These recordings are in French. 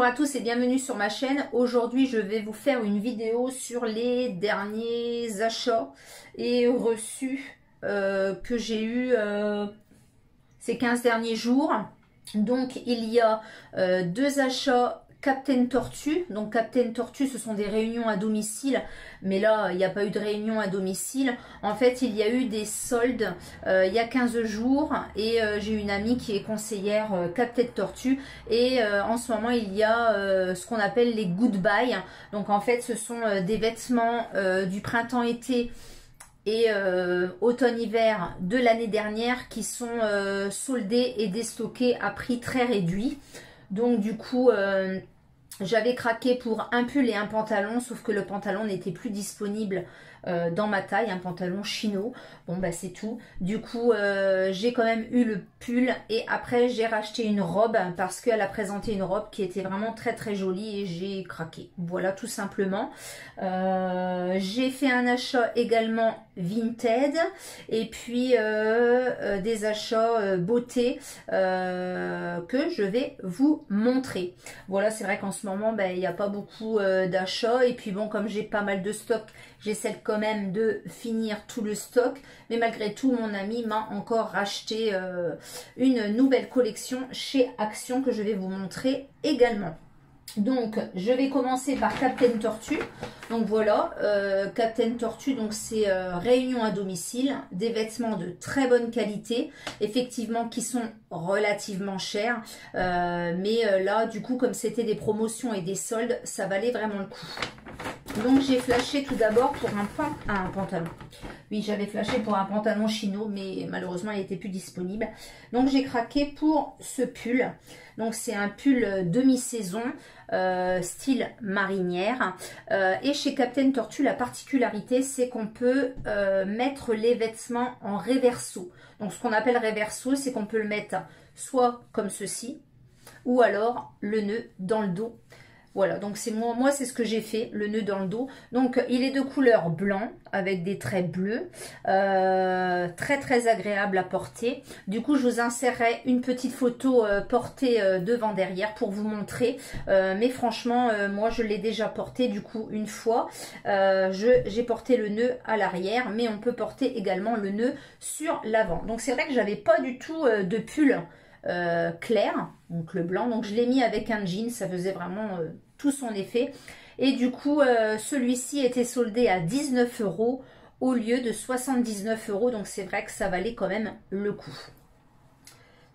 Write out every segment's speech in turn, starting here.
à tous et bienvenue sur ma chaîne. Aujourd'hui, je vais vous faire une vidéo sur les derniers achats et reçus que j'ai eu ces 15 derniers jours. Donc, il y a deux achats Captain Tortue. Donc Captain Tortue, ce sont des réunions à domicile, mais là il n'y a pas eu de réunion à domicile. En fait, il y a eu des soldes il y a 15 jours et j'ai une amie qui est conseillère Captain Tortue et en ce moment il y a ce qu'on appelle les goodbye. Donc en fait, ce sont des vêtements du printemps-été et automne-hiver de l'année dernière qui sont soldés et déstockés à prix très réduit. Donc du coup, j'avais craqué pour un pull et un pantalon, sauf que le pantalon n'était plus disponible dans ma taille, un pantalon chino. Bon bah c'est tout. Du coup, j'ai quand même eu le pull et après j'ai racheté une robe parce qu'elle a présenté une robe qui était vraiment très très jolie et j'ai craqué. Voilà, tout simplement. J'ai fait un achat également Vinted et puis des achats beauté que je vais vous montrer. Voilà, c'est vrai qu'en ce moment il n'y a pas beaucoup d'achats et puis bon, comme j'ai pas mal de stock, j'essaie quand même de finir tout le stock, mais malgré tout mon ami m'a encore racheté une nouvelle collection chez Action que je vais vous montrer également. Donc je vais commencer par Captain Tortue. Donc voilà, Captain Tortue, donc c'est réunion à domicile, des vêtements de très bonne qualité, effectivement qui sont relativement chers, mais là du coup comme c'était des promotions et des soldes, ça valait vraiment le coup. Donc j'ai flashé tout d'abord pour un pantalon. Oui, j'avais flashé pour un pantalon chino, mais malheureusement il n'était plus disponible. Donc j'ai craqué pour ce pull. Donc c'est un pull demi-saison, style marinière. Et chez Captain Tortue, la particularité, c'est qu'on peut mettre les vêtements en reverso. Donc ce qu'on appelle reverso, c'est qu'on peut le mettre soit comme ceci, ou alors le nœud dans le dos. Voilà, donc c'est moi c'est ce que j'ai fait, le nœud dans le dos. Donc il est de couleur blanc avec des traits bleus, très très agréable à porter. Du coup, je vous insérerai une petite photo portée devant derrière pour vous montrer. Mais franchement, moi je l'ai déjà porté du coup une fois. J'ai porté le nœud à l'arrière, mais on peut porter également le nœud sur l'avant. Donc c'est vrai que j'avais pas du tout de pull clair, donc le blanc, donc je l'ai mis avec un jean, ça faisait vraiment tout son effet. Et du coup celui-ci était soldé à 19 € au lieu de 79 €, donc c'est vrai que ça valait quand même le coup.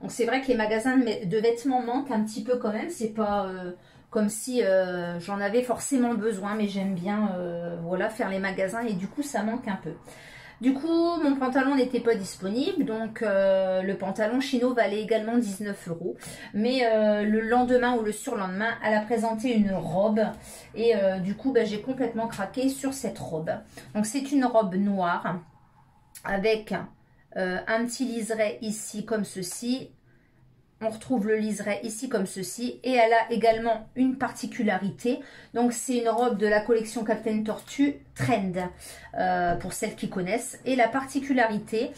Donc c'est vrai que les magasins de vêtements manquent un petit peu quand même, c'est pas comme si j'en avais forcément besoin, mais j'aime bien voilà, faire les magasins et du coup ça manque un peu. Du coup, mon pantalon n'était pas disponible, donc le pantalon chino valait également 19 €. Mais le lendemain ou le surlendemain, elle a présenté une robe et du coup, j'ai complètement craqué sur cette robe. Donc c'est une robe noire avec un petit liseré ici comme ceci. On retrouve le liseré ici comme ceci et elle a également une particularité. Donc c'est une robe de la collection Captain Tortue Trend pour celles qui connaissent. Et la particularité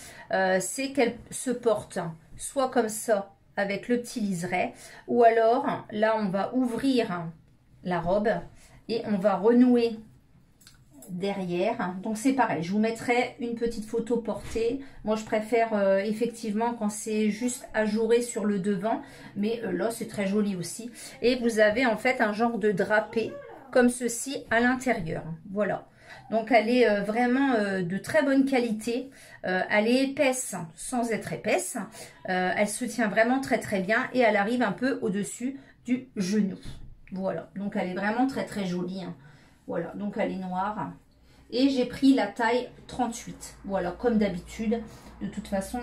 c'est qu'elle se porte soit comme ça avec le petit liseré ou alors là on va ouvrir la robe et on va renouer derrière. Donc c'est pareil, je vous mettrai une petite photo portée. Moi je préfère effectivement quand c'est juste ajouré sur le devant, mais là c'est très joli aussi. Et vous avez en fait un genre de drapé comme ceci à l'intérieur. Voilà, donc elle est vraiment de très bonne qualité. Elle est épaisse sans être épaisse, elle se tient vraiment très très bien et elle arrive un peu au-dessus du genou. Voilà, donc elle est vraiment très très jolie, hein. Voilà, donc elle est noire. Et j'ai pris la taille 38. Voilà, comme d'habitude. De toute façon,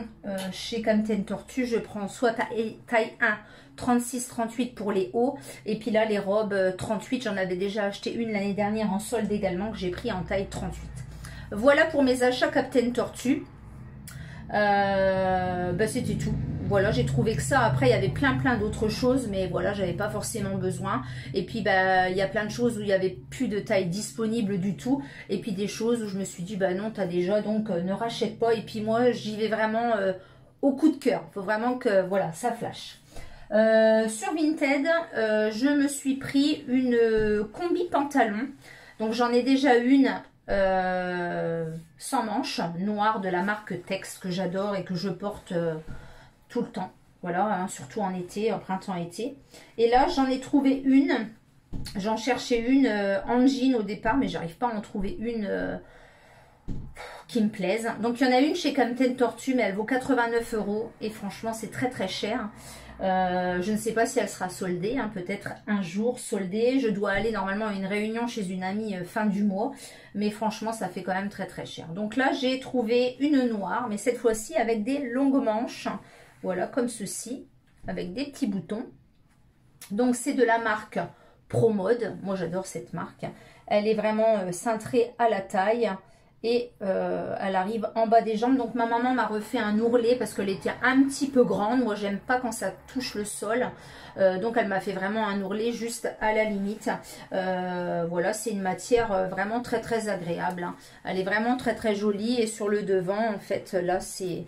chez Captain Tortue, je prends soit taille 1, 36-38 pour les hauts. Et puis là, les robes 38, j'en avais déjà acheté une l'année dernière en solde également, que j'ai pris en taille 38. Voilà pour mes achats Captain Tortue. C'était tout. Voilà, j'ai trouvé que ça. Après, il y avait plein d'autres choses, mais voilà, j'avais pas forcément besoin. Et puis, il y a plein de choses où il y avait plus de taille disponible du tout. Et puis, des choses où je me suis dit, non, t'as déjà, donc ne rachète pas. Et puis, moi, j'y vais vraiment au coup de cœur. Il faut vraiment que, voilà, ça flash. Sur Vinted, je me suis pris une combi pantalon. Donc j'en ai déjà une sans manches, noire de la marque Tex que j'adore et que je porte tout le temps. Voilà, hein, surtout en été, en printemps-été. Et là, j'en ai trouvé une. J'en cherchais une en jean au départ, mais j'arrive pas à en trouver une qui me plaise. Donc il y en a une chez Camten Tortue, mais elle vaut 89 € et franchement c'est très très cher. Je ne sais pas si elle sera soldée, hein, peut-être un jour soldée. Je dois aller normalement à une réunion chez une amie fin du mois, mais franchement ça fait quand même très très cher. Donc là j'ai trouvé une noire, mais cette fois-ci avec des longues manches, voilà comme ceci, avec des petits boutons. Donc c'est de la marque ProMode, moi j'adore cette marque. Elle est vraiment cintrée à la taille. Et elle arrive en bas des jambes. Donc ma maman m'a refait un ourlet parce qu'elle était un petit peu grande. Moi j'aime pas quand ça touche le sol. Donc elle m'a fait vraiment un ourlet juste à la limite. Voilà, c'est une matière vraiment très très agréable, hein. Elle est vraiment très très jolie. Et sur le devant en fait là c'est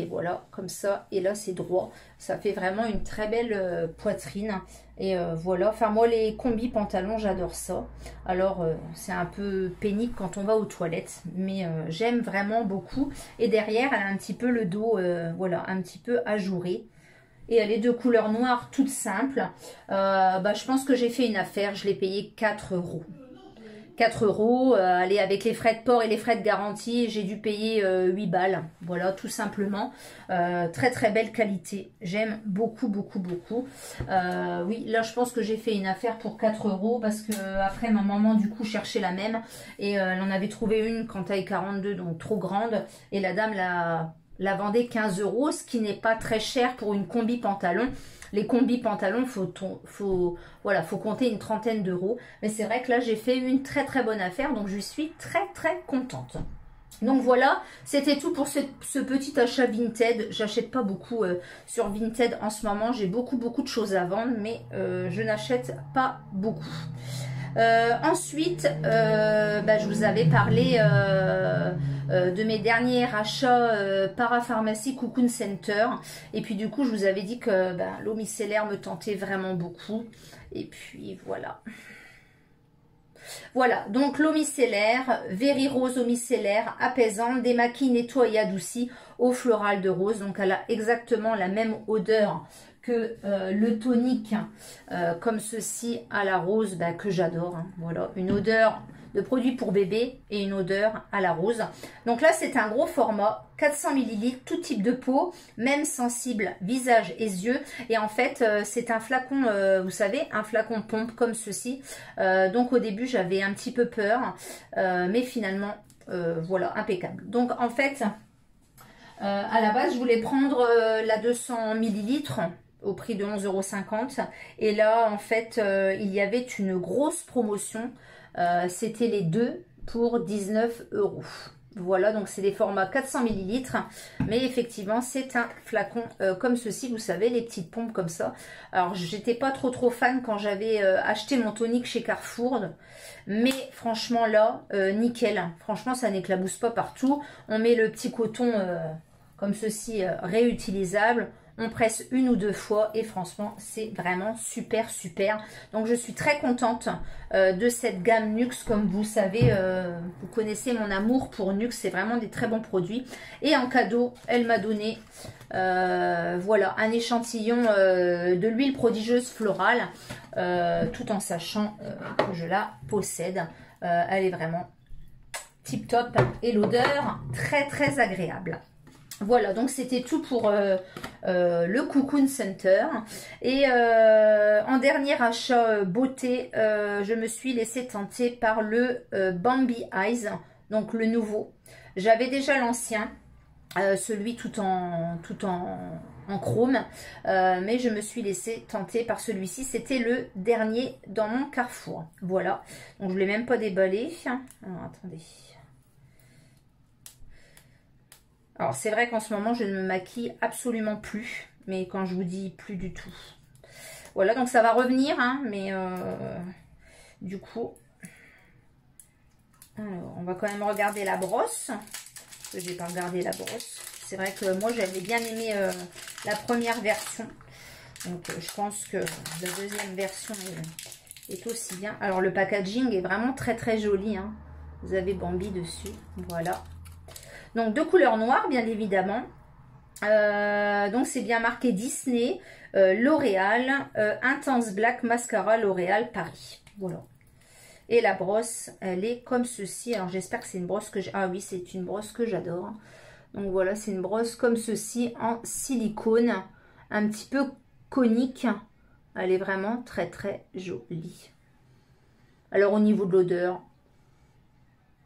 voilà comme ça. Et là c'est droit. Ça fait vraiment une très belle poitrine. Et voilà, enfin moi les combis pantalons j'adore ça. Alors c'est un peu pénible quand on va aux toilettes, mais j'aime vraiment beaucoup. Et derrière elle a un petit peu le dos, voilà, un petit peu ajouré. Et elle est de couleur noire toute simple. Je pense que j'ai fait une affaire, je l'ai payé 4 €. 4 €, allez, avec les frais de port et les frais de garantie, j'ai dû payer 8 balles. Voilà, tout simplement. Très très belle qualité. J'aime beaucoup, beaucoup, beaucoup. Oui, là, je pense que j'ai fait une affaire pour 4 € parce que après, ma maman, du coup, cherchait la même. Et elle en avait trouvé une quand taille 42, donc trop grande. Et la dame la vendait 15 €, ce qui n'est pas très cher pour une combi pantalon. Les combis pantalons, voilà, faut compter une trentaine d'euros. Mais c'est vrai que là, j'ai fait une très très bonne affaire. Donc, je suis très très contente. Donc voilà, c'était tout pour ce petit achat Vinted. J'achète pas beaucoup sur Vinted en ce moment. J'ai beaucoup de choses à vendre, mais je n'achète pas beaucoup. Ensuite, je vous avais parlé de mes derniers achats Parapharmacie Cocoon Center. Et puis du coup, je vous avais dit que l'eau micellaire me tentait vraiment beaucoup. Et puis voilà. Voilà, donc l'eau micellaire, Very Rose eau micellaire, apaisante, démaquille, nettoie et adoucit, eau florale de rose. Donc elle a exactement la même odeur que le tonique, comme ceci à la rose, que j'adore, hein. Voilà, une odeur de produit pour bébé et une odeur à la rose. Donc là, c'est un gros format, 400 ml, tout type de peau, même sensible, visage et yeux. Et en fait, c'est un flacon, vous savez, un flacon pompe comme ceci. Donc au début, j'avais un petit peu peur, mais finalement, voilà, impeccable. Donc en fait, à la base, je voulais prendre la 200 ml au prix de 11,50 €. Et là, en fait, il y avait une grosse promotion. C'était les deux pour 19 €. Voilà, donc c'est des formats 400 ml. Mais effectivement, c'est un flacon comme ceci. Vous savez, les petites pompes comme ça. Alors, j'étais pas trop fan quand j'avais acheté mon tonique chez Carrefour. Mais franchement, là, nickel. Franchement, ça n'éclabousse pas partout. On met le petit coton comme ceci, réutilisable. On presse une ou deux fois et franchement c'est vraiment super. Donc je suis très contente de cette gamme Nux. Comme vous savez, vous connaissez mon amour pour Nux, c'est vraiment des très bons produits. Et en cadeau elle m'a donné voilà, un échantillon de l'huile prodigieuse florale, tout en sachant que je la possède. Elle est vraiment tip top et l'odeur très agréable. Voilà, donc c'était tout pour le Cocoon Center. Et en dernier achat beauté, je me suis laissée tenter par le Bambi Eyes, donc le nouveau. J'avais déjà l'ancien, celui tout en chrome, mais je me suis laissée tenter par celui-ci. C'était le dernier dans mon Carrefour. Voilà, donc je ne l'ai même pas déballé. Alors, attendez. Alors, c'est vrai qu'en ce moment, je ne me maquille absolument plus. Mais quand je vous dis plus du tout. Voilà, donc ça va revenir, hein, mais du coup... Alors, on va quand même regarder la brosse. Parce que je n'ai pas regardé la brosse. C'est vrai que moi, j'avais bien aimé la première version. Donc je pense que la deuxième version est aussi bien. Alors le packaging est vraiment très très joli, hein. Vous avez Bambi dessus, voilà. Donc de couleur noire bien évidemment. Donc c'est bien marqué Disney, L'Oréal, Intense Black Mascara L'Oréal Paris. Voilà. Et la brosse, elle est comme ceci. Alors j'espère que c'est une brosse que j'ai. Ah oui, c'est une brosse que j'adore. Donc voilà, c'est une brosse comme ceci en silicone, un petit peu conique. Elle est vraiment très très jolie. Alors au niveau de l'odeur,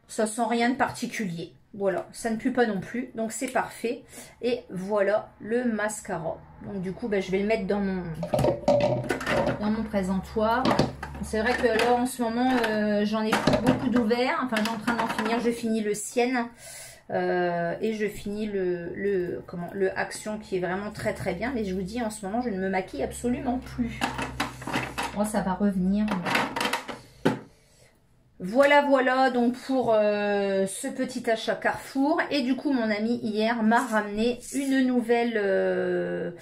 ça sent rien de particulier. Voilà, ça ne pue pas non plus, donc c'est parfait. Et voilà le mascara. Donc du coup, je vais le mettre dans mon présentoir. C'est vrai que là, en ce moment, j'en ai beaucoup d'ouverts. Enfin, j'ai en train d'en finir. Je finis le Sienne et je finis le Action qui est vraiment très très bien. Mais je vous dis, en ce moment, je ne me maquille absolument plus. Bon, ça va revenir. Voilà donc pour ce petit achat Carrefour. Et du coup mon ami hier m'a ramené une nouvelle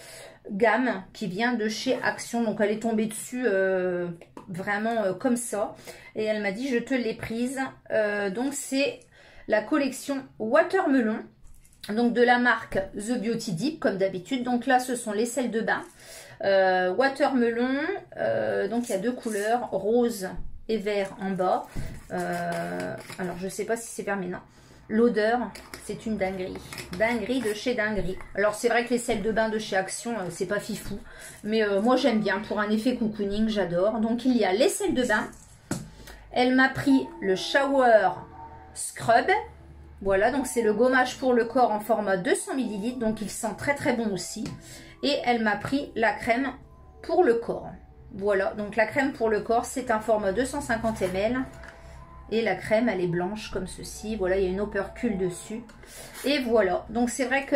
gamme qui vient de chez Action. Donc elle est tombée dessus vraiment comme ça. Et elle m'a dit je te l'ai prise. Donc c'est la collection Watermelon. Donc de la marque The Beauty Dip comme d'habitude. Donc là ce sont les sels de bain. Watermelon. Donc il y a deux couleurs, rose et vert en bas. Alors je sais pas si c'est vert mais non. L'odeur c'est une dinguerie. Dinguerie de chez dinguerie. Alors c'est vrai que les sels de bain de chez Action c'est pas fifou. Mais moi j'aime bien pour un effet cocooning, j'adore. Donc il y a les sels de bain. Elle m'a pris le shower scrub. Voilà, donc c'est le gommage pour le corps en format 200 ml. Donc il sent très très bon aussi. Et elle m'a pris la crème pour le corps. Voilà, donc la crème pour le corps, c'est un format 250 ml. Et la crème, elle est blanche comme ceci. Voilà, il y a une opercule dessus. Et voilà, donc c'est vrai que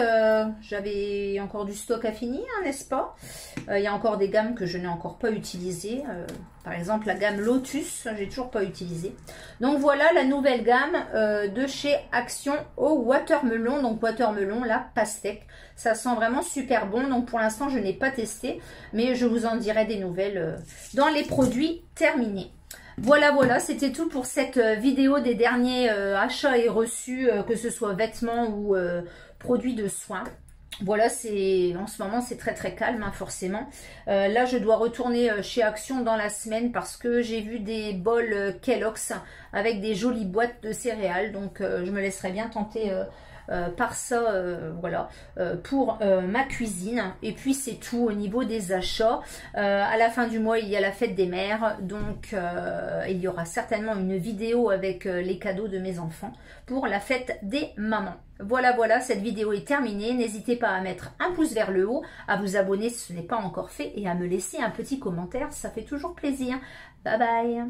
j'avais encore du stock à finir, n'est-ce pas? Il y a encore des gammes que je n'ai encore pas utilisées. Par exemple, la gamme Lotus, j'ai toujours pas utilisé. Donc voilà la nouvelle gamme de chez Action au Watermelon. Donc Watermelon, la pastèque. Ça sent vraiment super bon. Donc pour l'instant, je n'ai pas testé. Mais je vous en dirai des nouvelles dans les produits terminés. Voilà, c'était tout pour cette vidéo des derniers achats et reçus, que ce soit vêtements ou produits de soins. Voilà, en ce moment, c'est très très calme, hein, forcément. Là, je dois retourner chez Action dans la semaine parce que j'ai vu des bols Kellogg's avec des jolies boîtes de céréales. Donc, je me laisserai bien tenter par ça, voilà, pour ma cuisine. Et puis c'est tout au niveau des achats. À la fin du mois, il y a la fête des mères, donc il y aura certainement une vidéo avec les cadeaux de mes enfants pour la fête des mamans. Voilà, cette vidéo est terminée. N'hésitez pas à mettre un pouce vers le haut, à vous abonner si ce n'est pas encore fait et à me laisser un petit commentaire, ça fait toujours plaisir. Bye bye.